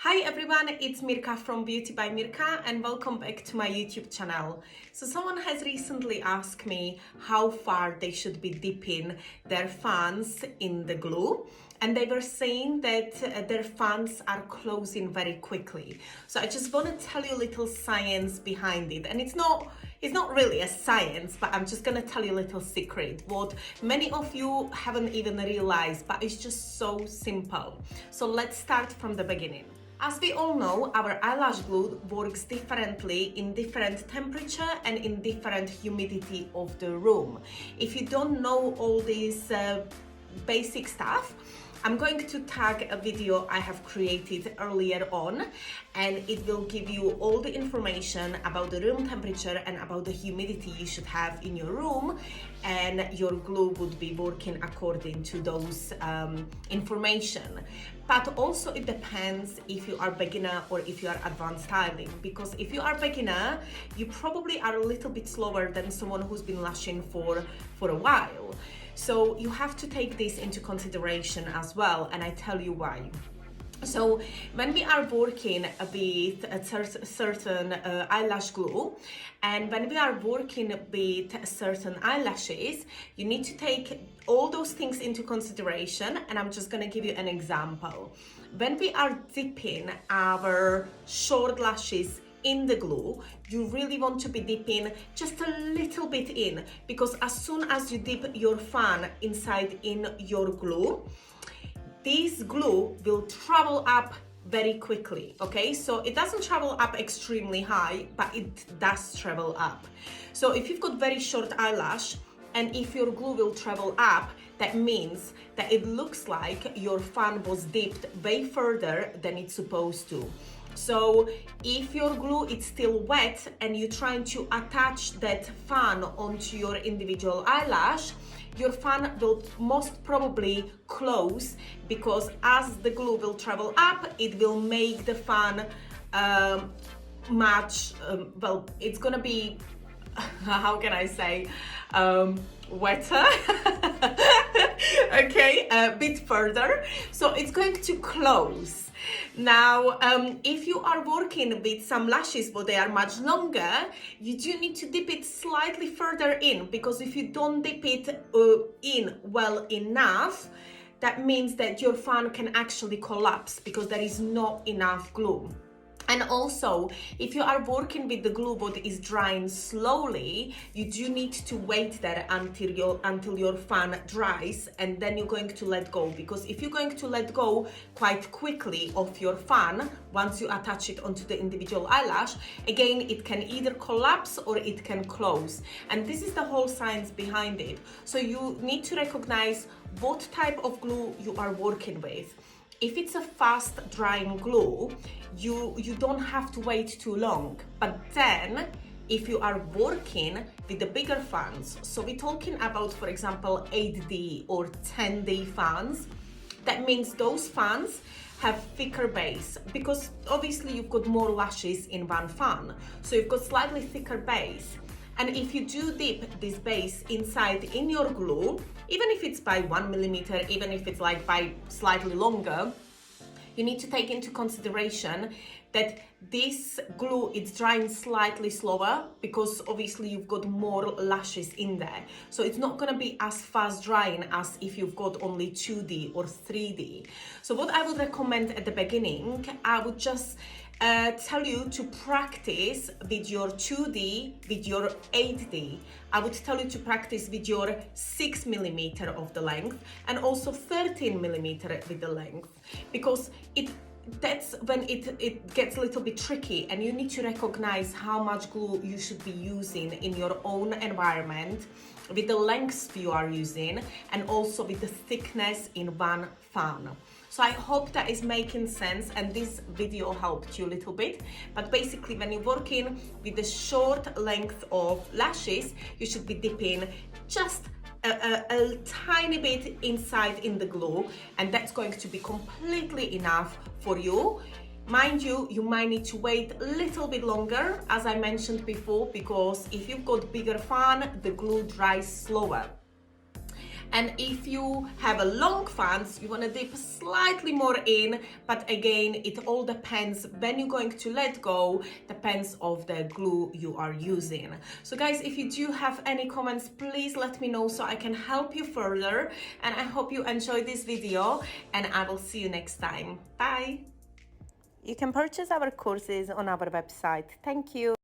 Hi everyone, it's Mirka from Beauty by Mirka and welcome back to my YouTube channel. So someone has recently asked me how far they should be dipping their fans in the glue, and they were saying that their fans are closing very quickly. So I just want to tell you a little science behind it, and it's not really a science, but I'm just gonna tell you a little secret, what many of you haven't even realized, but it's just so simple. So let's start from the beginning. As we all know, our eyelash glue works differently in different temperature and in different humidity of the room. If you don't know all this basic stuff, I'm going to tag a video I have created earlier on, and it will give you all the information about the room temperature and about the humidity you should have in your room, and your glue would be working according to those information. But also it depends if you are beginner or if you are advanced styling, because if you are beginner, you probably are a little bit slower than someone who's been lashing for a while. So you have to take this into consideration as well, and I tell you why. So when we are working with a certain eyelash glue, and when we are working with certain eyelashes, you need to take all those things into consideration, and I'm just going to give you an example. When we are dipping our short lashes in the glue, you really want to be dipping just a little bit in, because as soon as you dip your fan inside in your glue, this glue will travel up very quickly, okay? So it doesn't travel up extremely high, but it does travel up. So if you've got very short eyelash, and if your glue will travel up, that means that it looks like your fan was dipped way further than it's supposed to. So if your glue is still wet and you're trying to attach that fan onto your individual eyelash, your fan will most probably close, because as the glue will travel up, it will make the fan much, well, it's gonna be, how can I say, wetter, okay, a bit further, so it's going to close. Now, if you are working with some lashes but they are much longer, you do need to dip it slightly further in, because if you don't dip it in well enough, that means that your fan can actually collapse because there is not enough glue. And also, if you are working with the glue but is drying slowly, you do need to wait there until your fan dries, and then you're going to let go. Because if you're going to let go quite quickly of your fan, once you attach it onto the individual eyelash, again, it can either collapse or it can close. And this is the whole science behind it. So you need to recognize what type of glue you are working with. If it's a fast drying glue, you don't have to wait too long. But then, if you are working with the bigger fans, so we're talking about, for example, 8D or 10D fans, that means those fans have thicker base, because obviously you've got more lashes in one fan, so you've got slightly thicker base. And if you do dip this base inside in your glue, even if it's by 1 millimeter, even if it's like by slightly longer, you need to take into consideration that this glue is drying slightly slower, because obviously you've got more lashes in there. So it's not gonna be as fast drying as if you've got only 2D or 3D. So what I would recommend at the beginning, I would just tell you to practice with your 2D, with your 8D. I would tell you to practice with your 6 millimeter of the length, and also 13 millimeter with the length, because that's when it gets a little bit tricky, and you need to recognize how much glue you should be using in your own environment, with the lengths you are using, and also with the thickness in one fan. So I hope that is making sense, and this video helped you a little bit. But basically, when you're working with the short length of lashes, you should be dipping just a tiny bit inside in the glue, and that's going to be completely enough for you. Mind you, you might need to wait a little bit longer, as I mentioned before, because if you've got bigger fan, the glue dries slower. And if you have a long fans, you want to dip slightly more in, but again, it all depends when you're going to let go, depends of the glue you are using. So guys, if you do have any comments, please let me know so I can help you further. And I hope you enjoyed this video, and I will see you next time. Bye. You can purchase our courses on our website. Thank you.